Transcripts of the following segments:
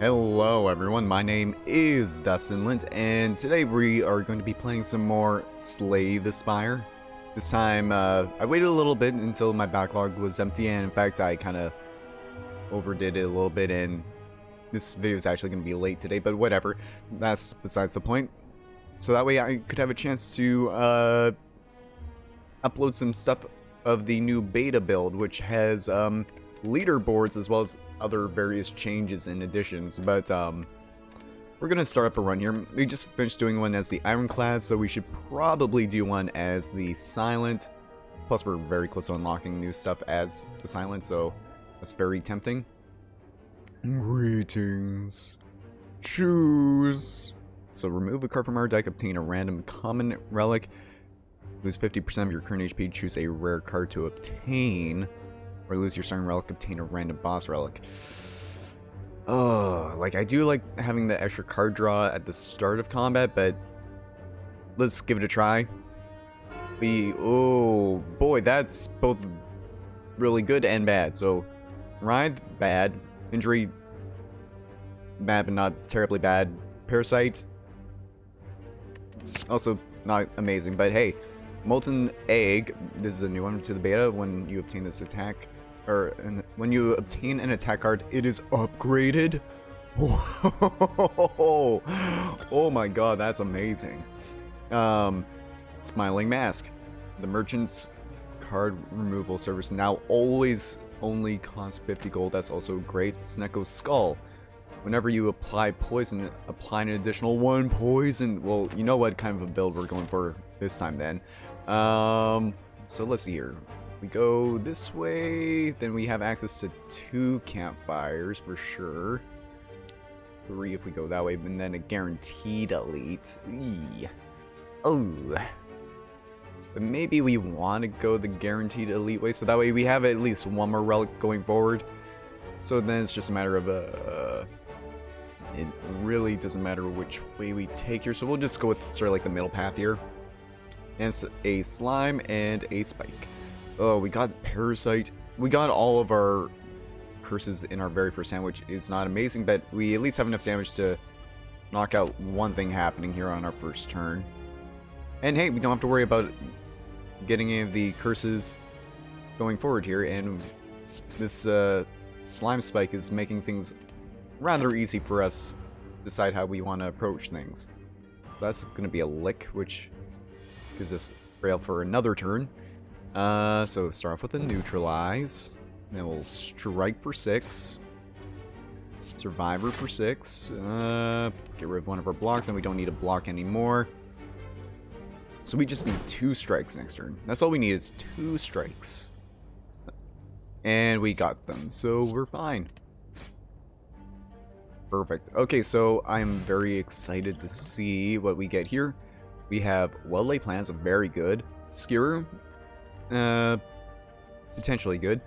Hello everyone, my name is DustInLint, and today we are going to be playing some more Slay the Spire. This time, I waited a little bit until my backlog was empty, and in fact, I kind of overdid it a little bit, and this video is actually going to be late today, but whatever. That's besides the point. So that way I could have a chance to, upload some stuff of the new beta build, which has, leaderboards as well as other various changes and additions, but we're gonna start up a run here. We just finished doing one as the Ironclad, so we should probably do one as the Silent. Plus we're very close to unlocking new stuff as the Silent, so that's very tempting. Greetings. Choose. So remove a card from our deck, obtain a random common relic, lose 50% of your current HP, choose a rare card to obtain, or lose your starting relic, obtain a random boss relic. Oh, like I do like having the extra card draw at the start of combat, but let's give it a try. Oh boy, that's both really good and bad. So, Writhe, bad. Injury, bad but not terribly bad. Parasite, also not amazing, but hey. Molten Egg, this is a new one to the beta. When you obtain this attack, when you obtain an attack card, it is upgraded. Whoa. Oh my god, that's amazing. Smiling Mask. The Merchant's card removal service now always only costs 50 gold. That's also great. Sneko's Skull. Whenever you apply poison, apply an additional 1 poison. Well, you know what kind of a build we're going for this time then. So let's see here. We go this way, then we have access to 2 campfires for sure. 3 if we go that way, and then a guaranteed elite. Eee. Oh. But maybe we want to go the guaranteed elite way, so that way we have at least 1 more relic going forward. So then it's just a matter of it really doesn't matter which way we take here, so we'll just go with sort of like the middle path here. And it's a slime and a spike. Oh, we got parasite. We got all of our curses in our very first hand, which is not amazing, but we at least have enough damage to knock out one thing happening here on our first turn. And hey, we don't have to worry about getting any of the curses going forward here, and this slime spike is making things rather easy for us to decide how we want to approach things. So that's going to be a lick, which gives us frail for another turn. So start off with a neutralize. Then we'll strike for 6. Survivor for 6. Get rid of one of our blocks, and we don't need a block anymore. So we just need 2 strikes next turn. That's all we need is 2 strikes. And we got them, so we're fine. Perfect. Okay, so I'm very excited to see what we get here. We have well-laid plans, very good. Skewer, potentially good.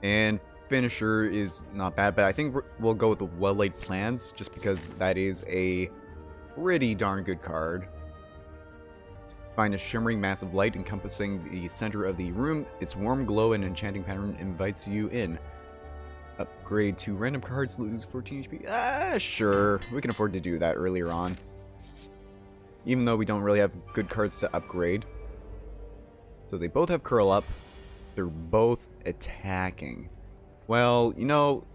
And Finisher is not bad, but I think we'll go with the well-laid plans, just because that is a pretty darn good card. Find a shimmering mass of light encompassing the center of the room. Its warm glow and enchanting pattern invites you in. Upgrade to random cards, lose 14 HP. Sure. We can afford to do that earlier on. Even though we don't really have good cards to upgrade. So they both have curl up. They're both attacking. Well, you know,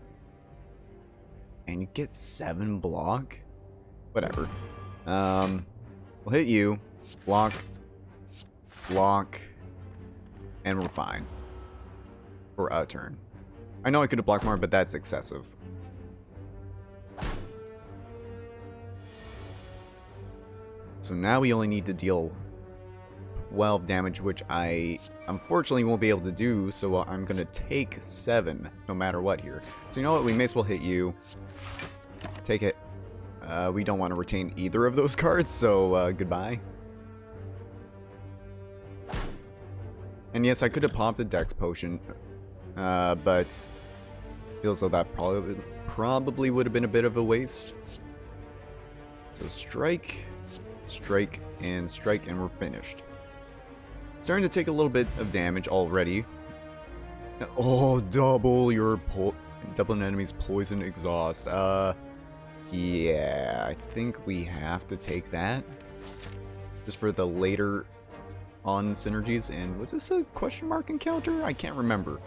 and you get 7 block? Whatever. We'll hit you. Block. Block. And we're fine. For a turn. I know I could have blocked more, but that's excessive. So now we only need to deal 12 damage, which I unfortunately won't be able to do, so I'm going to take 7 no matter what here. So you know what, we may as well hit you. Take it. We don't want to retain either of those cards, so goodbye. And yes, I could have popped a Dex potion, but feels like that probably would have been a bit of a waste. So strike. Strike, and we're finished. Starting to take a little bit of damage already. Oh, double an enemy's poison exhaust. Yeah, I think we have to take that. Just for the later on synergies. And was this a question mark encounter? I can't remember.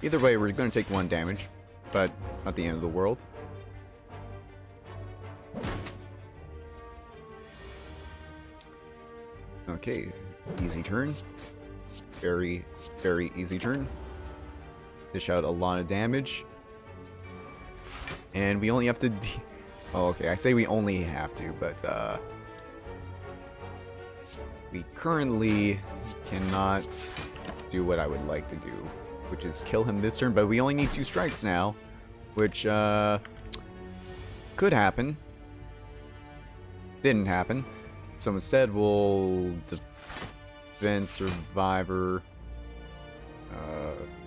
Either way, we're going to take 1 damage, but not the end of the world. Okay, easy turn. Very, very easy turn. Dish out a lot of damage. And we only have to... Oh, okay, I say we only have to, but we currently cannot do what I would like to do, which is kill him this turn, but we only need 2 strikes now, which could happen. Didn't happen. So instead we'll defend survivor,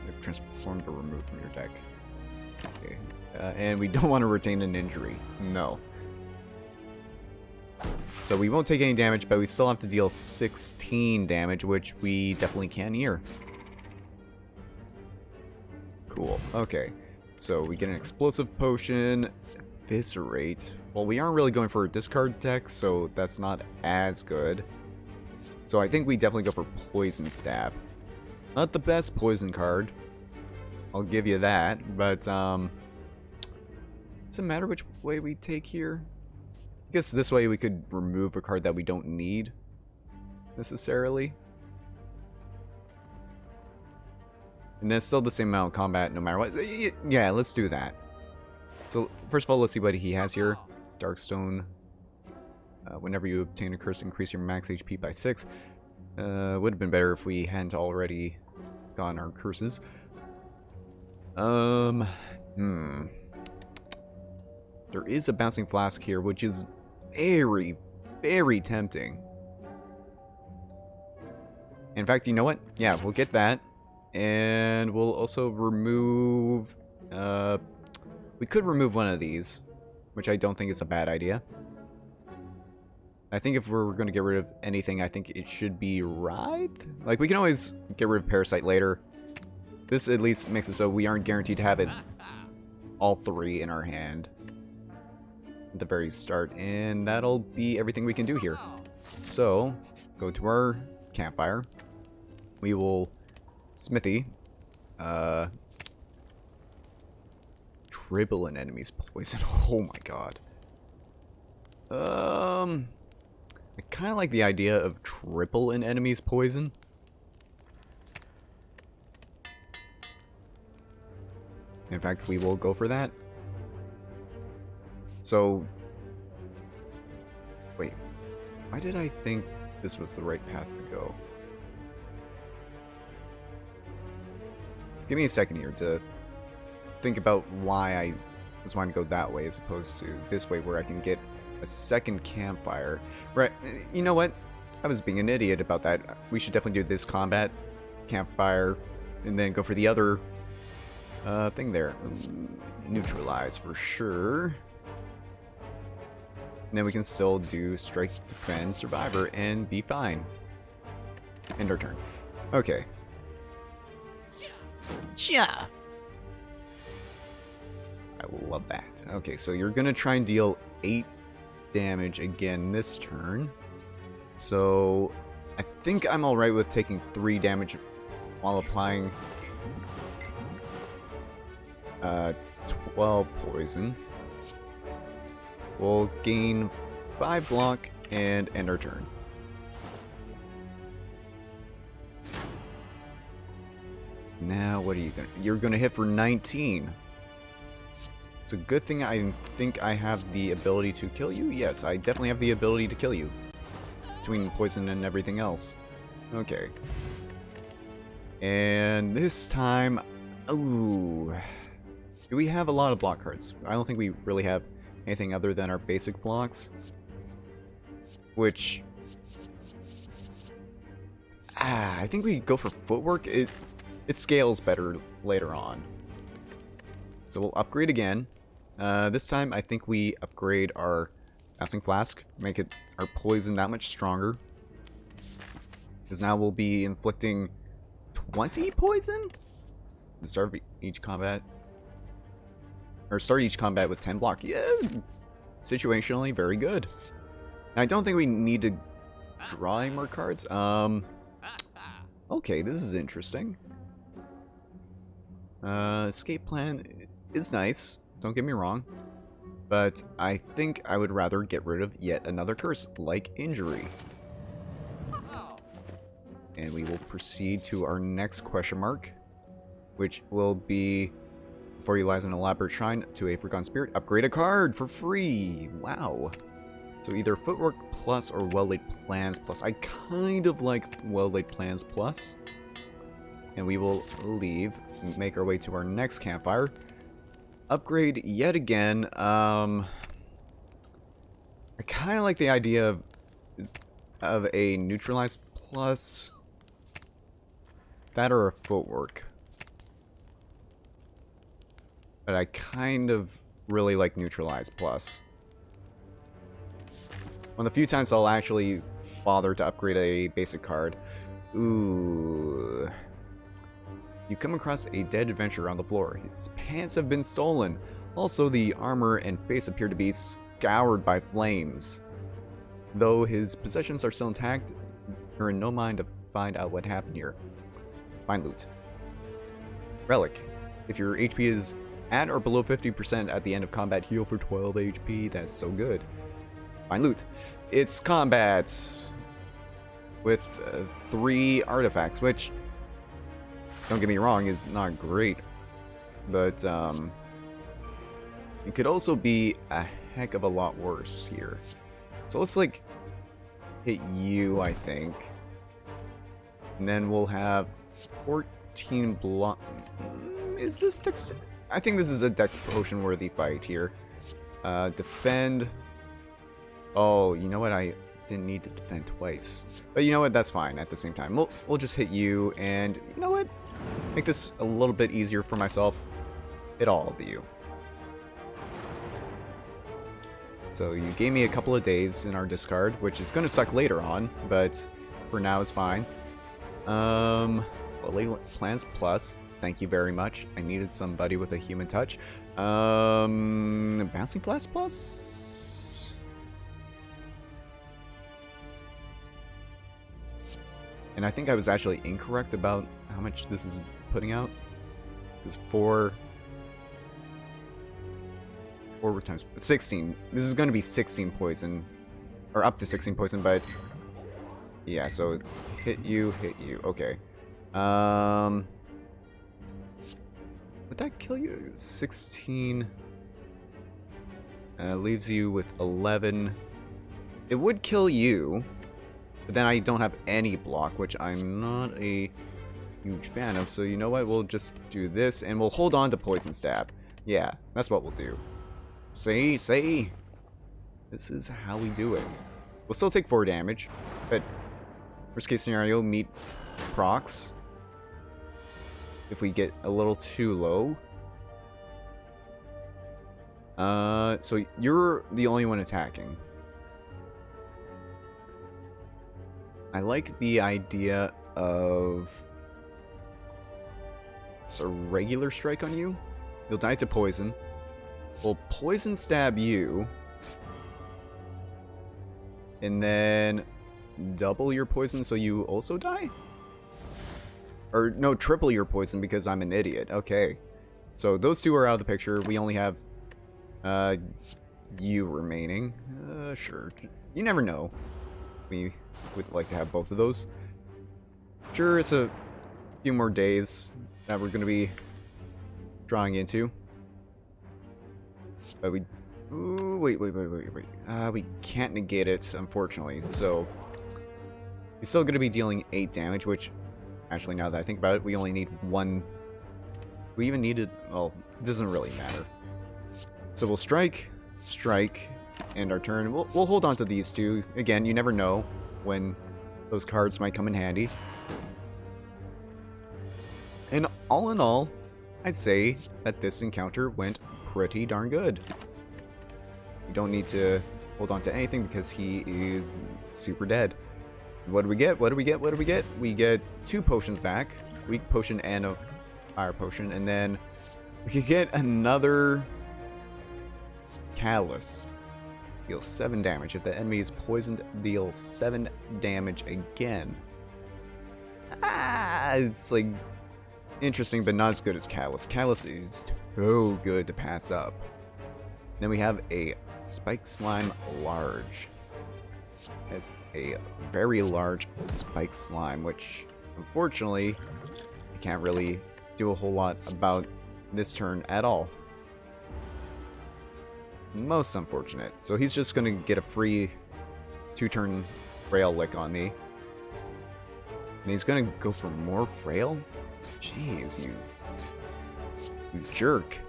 if transformed or removed from your deck. Okay. And we don't want to retain an injury. No. So we won't take any damage, but we still have to deal 16 damage, which we definitely can here. Cool. Okay. So we get an explosive potion, eviscerate. Well, we aren't really going for a discard deck, so that's not as good. So I think we definitely go for poison stab. Not the best poison card, I'll give you that, but does it matter which way we take here? I guess this way we could remove a card that we don't need necessarily. And that's still the same amount of combat no matter what. Yeah, let's do that. So first of all, let's see what he has here. Darkstone. Whenever you obtain a curse, increase your max HP by 6. Would have been better if we hadn't already gotten our curses. There is a bouncing flask here, which is very, very tempting. In fact, you know what? Yeah, we'll get that. And we'll also remove... we could remove one of these, which I don't think is a bad idea. I think if we're going to get rid of anything, I think it should be Writhe. Like, we can always get rid of Parasite later. This at least makes it so we aren't guaranteed to have it all 3 in our hand at the very start. And that'll be everything we can do here. So, go to our campfire. We will smithy. Dribble an enemy's poison. Oh my god. I kind of like the idea of triple an enemy's poison. In fact, we will go for that. So, wait, why did I think this was the right path to go? Give me a second here to think about why I just want to go that way as opposed to this way where I can get a second campfire. Right, you know what? I was being an idiot about that. We should definitely do this combat, campfire, and then go for the other thing there. Neutralize for sure. And then we can still do strike, defend, survivor, and be fine. End our turn. Okay. Yeah. I love that. Okay, so you're gonna try and deal 8 damage again this turn. So I think I'm alright with taking 3 damage while applying 12 poison. We'll gain 5 block and end our turn. Now what are you gonna... You're gonna hit for 19. It's a good thing I think I have the ability to kill you. Yes, I definitely have the ability to kill you. Between poison and everything else. Okay. And this time... Ooh. Do we have a lot of block cards? I don't think we really have anything other than our basic blocks. Which... I think we go for footwork. It scales better later on. So we'll upgrade again. This time I think we upgrade our bouncing flask, make it our poison that much stronger. Because now we'll be inflicting 20 poison? At the start of each combat. Or start each combat with 10 block. Yeah, situationally very good. And I don't think we need to draw any more cards. Okay, this is interesting. Escape plan is nice, don't get me wrong. But I think I would rather get rid of yet another curse, like injury. And we will proceed to our next question mark, which will be, before you lies an elaborate shrine to a forgotten spirit, upgrade a card for free. Wow. So either footwork plus or well-laid plans plus. I kind of like well-laid plans plus. And we will leave and make our way to our next campfire. Upgrade yet again. I kind of like the idea of a neutralize plus. That or a footwork. But I kind of really like neutralize plus. One of the few times I'll actually bother to upgrade a basic card. Ooh. You come across a dead adventurer on the floor. His pants have been stolen. Also, the armor and face appear to be scoured by flames. Though his possessions are still intact, you're in no mind to find out what happened here. Find loot. Relic. If your HP is at or below 50% at the end of combat, heal for 12 HP. That's so good. Find loot. It's combat with 3 artifacts, which, don't get me wrong, is not great. But it could also be a heck of a lot worse here. So let's like hit you, I think. And then we'll have 14 block. Is this dex? I think this is a dex potion worthy fight here. Defend. Oh, you know what? I didn't need to defend twice. But you know what? That's fine at the same time. We'll just hit you, and you know what? Make this a little bit easier for myself. Hit all of you. So you gave me a couple of days in our discard, which is going to suck later on, but for now it's fine. Well, plans plus. Thank you very much. I needed somebody with a human touch. Bouncing flask plus. And I think I was actually incorrect about how much this is putting out. It's 4 times 16. This is going to be 16 poison, or up to 16 poison, but yeah. So hit you. Okay. Would that kill you? 16 leaves you with 11. It would kill you, but then I don't have any block, which I'm not a huge fan of. So you know what? We'll just do this, and we'll hold on to poison stab. Yeah, that's what we'll do. See? This is how we do it. We'll still take 4 damage, but worst case scenario, meet procs. If we get a little too low. So you're the only one attacking. I like the idea of it's a regular strike on you. You'll die to poison. We'll poison stab you. And then double your poison so you also die? Or no, triple your poison because I'm an idiot. Okay. So those two are out of the picture. We only have you remaining. Sure. You never know. We would like to have both of those. Sure, it's a few more days that we're going to be drawing into. But we... Ooh, wait. We can't negate it, unfortunately. So he's still going to be dealing 8 damage, which... Actually, now that I think about it, we only need 1. We even needed... Well, it doesn't really matter. So we'll strike, end our turn. We'll hold on to these two. Again, you never know when those cards might come in handy. And all in all, I'd say that this encounter went pretty darn good. You don't need to hold on to anything because he is super dead. What do we get? We get 2 potions back. Weak potion and a fire potion. And then we can get another catalyst. Deal 7 damage. If the enemy is poisoned, deal 7 damage again. It's like interesting, but not as good as Callus. Callus is so good to pass up. Then we have a Spike Slime Large. It's a very large Spike Slime, which unfortunately I can't really do a whole lot about this turn at all. Most unfortunate. So he's just gonna get a free 2-turn Frail Lick on me. And he's gonna go for more Frail? Jeez, you jerk.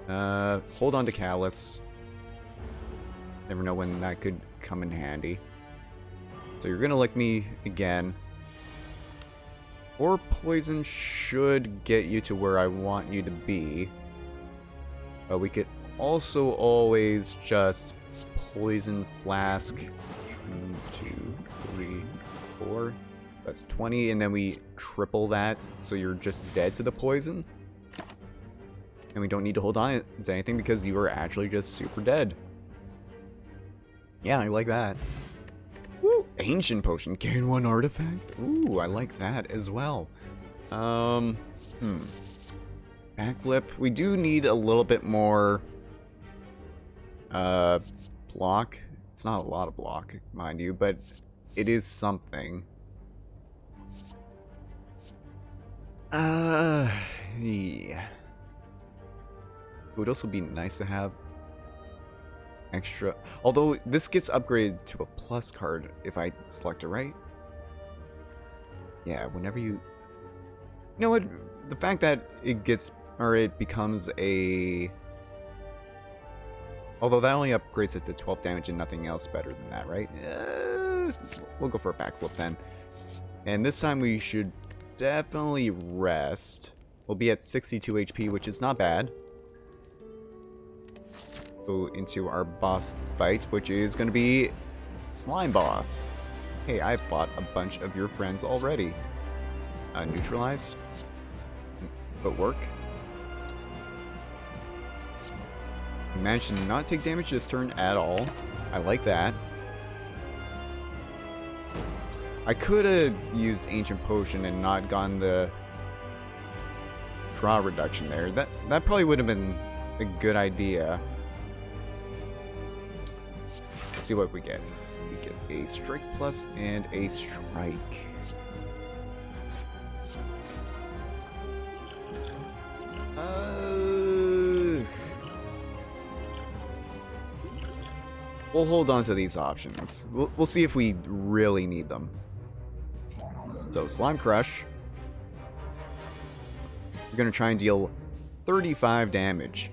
Hold on to Callus. Never know when that could come in handy. So you're gonna lick me again. Or poison should get you to where I want you to be. But we could also always just poison flask. 1, 2, 3, 4. That's 20, and then we triple that, so you're just dead to the poison. And we don't need to hold on to anything because you are actually just super dead. Yeah, I like that. Woo! Ancient Potion, gain 1 artifact. Ooh, I like that as well. Backflip. We do need a little bit more block. It's not a lot of block, mind you, but it is something. Yeah. It would also be nice to have extra, although this gets upgraded to a plus card if I select it right. Yeah, whenever you know what, the fact that it gets, or it becomes a, although that only upgrades it to 12 damage and nothing else better than that, right? We'll go for a backflip then. And this time we should definitely rest. We'll be at 62 HP, which is not bad. Go into our boss fight, which is going to be Slime Boss. Hey, I've fought a bunch of your friends already. Neutralize. Footwork. Managed to not take damage this turn at all. I like that. I could have used Ancient Potion and not gotten the draw reduction there. That probably would have been a good idea. Let's see what we get. We get a Strike Plus and a Strike. We'll hold on to these options. We'll see if we really need them. So, Slime Crush. We're going to try and deal 35 damage.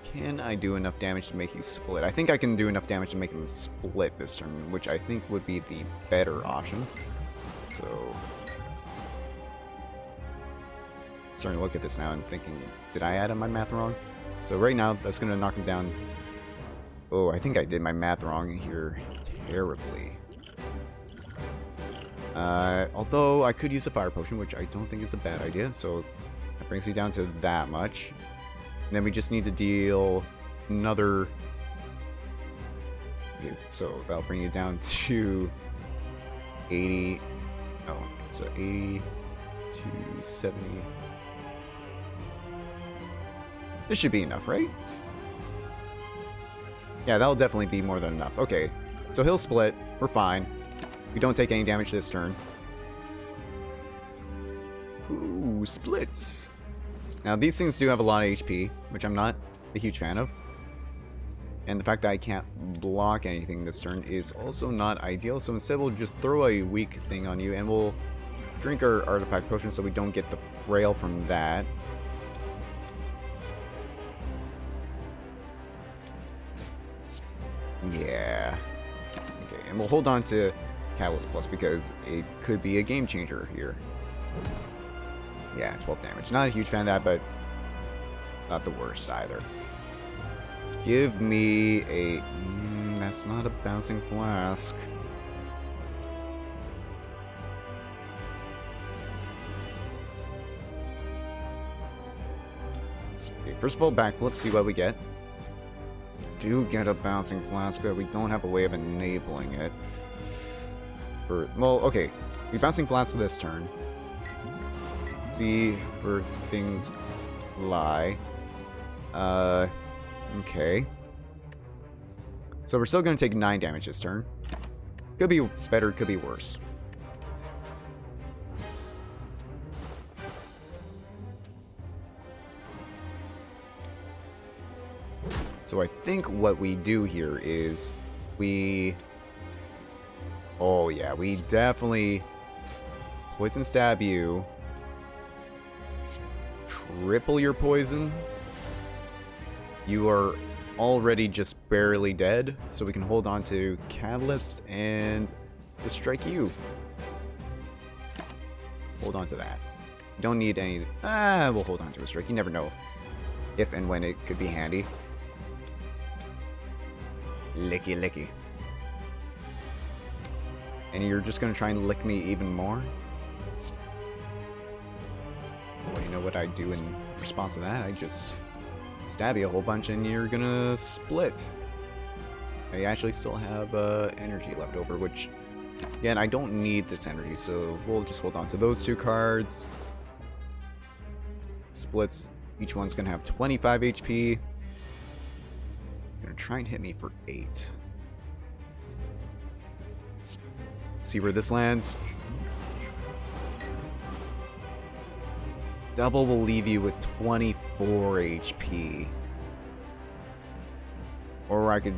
Can I do enough damage to make you split? I think I can do enough damage to make him split this turn, which I think would be the better option. So, starting to look at this now and thinking, did I add my math wrong? So right now, that's going to knock him down. Oh, I think I did my math wrong here terribly. Although I could use a Fire Potion, which I don't think is a bad idea. So that brings me down to that much. And then we just need to deal another... Okay, so that'll bring you down to 80... Oh, so 80 to 70... This should be enough, right? Yeah, that'll definitely be more than enough. Okay, so he'll split. We're fine. We don't take any damage this turn. Ooh, splits. Now, these things do have a lot of HP, which I'm not a huge fan of. And the fact that I can't block anything this turn is also not ideal. So instead, we'll just throw a weak thing on you, and we'll drink our artifact potion so we don't get the frail from that. Yeah. Okay, and we'll hold on to Catalyst Plus because it could be a game changer here. Yeah, 12 damage. Not a huge fan of that, but not the worst either. Give me a... that's not a bouncing flask. Okay, first of all, backflip, see what we get. We do get a bouncing flask, but we don't have a way of enabling it. Well, okay. We bouncing flask this turn. See where things lie. Okay. So we're still going to take 9 damage this turn. Could be better, could be worse. So I think what we do here is we... Oh yeah, we definitely poison stab you. Triple your poison. You are already just barely dead, so we can hold on to Catalyst and just strike you. Hold on to that. Don't need any... we'll hold on to a strike. You never know if and when it could be handy. Licky licky. And you're just gonna try and lick me even more? Well, you know what I do in response to that? I just stab you a whole bunch and you're gonna split. I actually still have energy left over, which, again, I don't need this energy, so we'll just hold on to those 2 cards. Splits, each one's gonna have 25 HP. Gonna try and hit me for 8. See where this lands. Double will leave you with 24 HP. Or I could...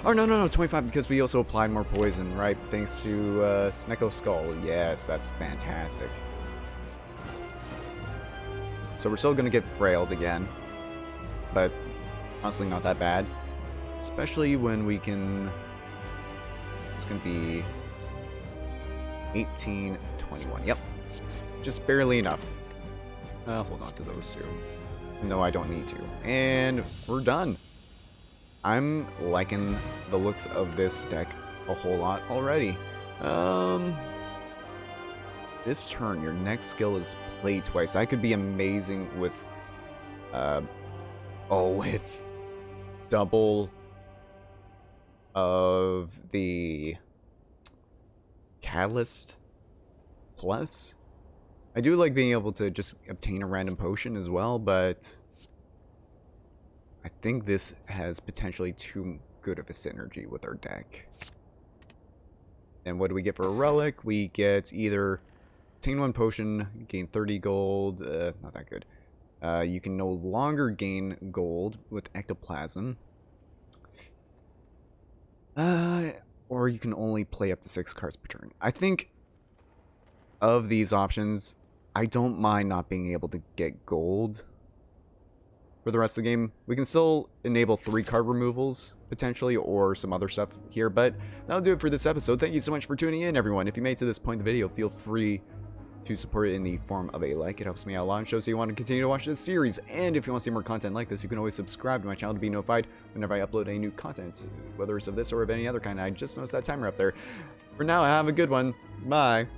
Oh, no, 25 because we also applied more poison, right? Thanks to Snecko Skull. Yes, that's fantastic. So we're still gonna get frailed again. But honestly not that bad. Especially when we can... It's gonna be... 18, 21. Yep. Just barely enough. Hold on to those 2. No, I don't need to. And we're done. I'm liking the looks of this deck a whole lot already. This turn, your next skill is play twice. That could be amazing with... with double of the Catalyst plus. I do like being able to just obtain a random potion as well, but I think this has potentially too good of a synergy with our deck. And what do we get for a relic? We get either obtain 1 potion, gain 30 gold, not that good. You can no longer gain gold with ectoplasm. Or you can only play up to 6 cards per turn. I think of these options, I don't mind not being able to get gold for the rest of the game. We can still enable 3 card removals, potentially, or some other stuff here, but that'll do it for this episode. Thank you so much for tuning in, everyone. If you made it to this point in the video, feel free to support it in the form of a like. It helps me out a lot and shows you want to continue to watch this series. And if you want to see more content like this, you can always subscribe to my channel to be notified whenever I upload any new content, whether it's of this or of any other kind. I just noticed that timer up there. For now, have a good one. Bye.